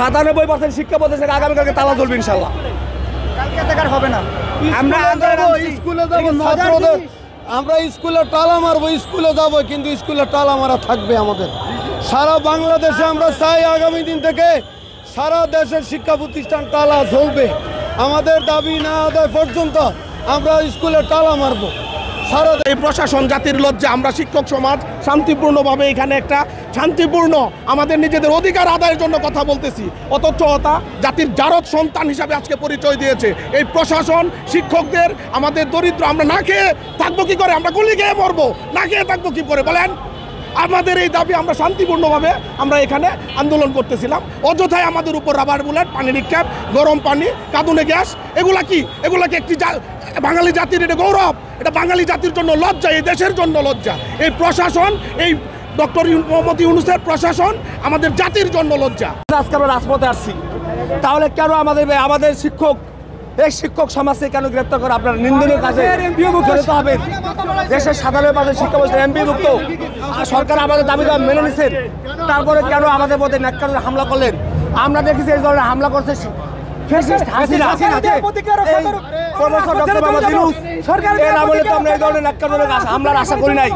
97% শিক্ষা প্রতিষ্ঠানে আগামীকালকে তালা জ্বলবে ইনশাল্লাহ। কালকে দেখার হবে না। আমরা স্কুলে যাব, ছাত্রদের আমরা স্কুলে তালা মারবো, স্কুলে যাব, কিন্তু স্কুলে তালা মারা থাকবে আমাদের। সারা বাংলাদেশে আমরা চাই আগামী দিন থেকে সারা দেশের শিক্ষা প্রতিষ্ঠান তালা জ্বলবে। আমাদের দাবি না আদায় পর্যন্ত আমরা স্কুলে তালা মারবো। সারা এই প্রশাসন জাতির লজ্জা। আমরা শিক্ষক সমাজ শান্তিপূর্ণভাবে এখানে একটা শান্তিপূর্ণ আমাদের নিজেদের অধিকার আদায়ের জন্য কথা বলতেছি, অথচ তা জাতির জারদ সন্তান হিসাবে আজকে পরিচয় দিয়েছে এই প্রশাসন। শিক্ষকদের আমাদের দরিদ্র, আমরা না খেয়ে থাকবো কি করে? আমরা গুলি খেয়ে মরবো, না খেয়ে থাকবো কি করে বলেন? আমাদের এই দাবি আমরা শান্তিপূর্ণভাবে আমরা এখানে আন্দোলন করতেছিলাম। অযথায় আমাদের উপর রাবার বুলেট, পানি নিক্ষেপ, গরম পানি, কাঁদুনে গ্যাস, এগুলা কি? এগুলাকে একটি বাঙালি জাতির এটা গৌরব, এটা বাঙালি জাতির জন্য লজ্জা, এই দেশের জন্য লজ্জা। এই প্রশাসন, এই ডক্টর মোহাম্মদ ইউনূসের প্রশাসন আমাদের জাতির জন্য লজ্জা। আজকে আমরা রাজপথে আসছি, তাহলে কেন আমাদের শিক্ষক, এই শিক্ষক সমাজকে কেন গ্রেপ্তার করে আপনার নিন্দনীয় কাজে জড়িত হবেন? দেশের 97% শিক্ষা প্রতিষ্ঠান এমপিভুক্ত। সরকার আমাদের দাবি মেনে নিচ্ছেন, তারপরে কেন আমাদের মধ্যে ন্যাক্কারজনক হামলা করলেন? আমরা দেখেছি এই ধরনের হামলা করছে হামলার আশা করি নাই।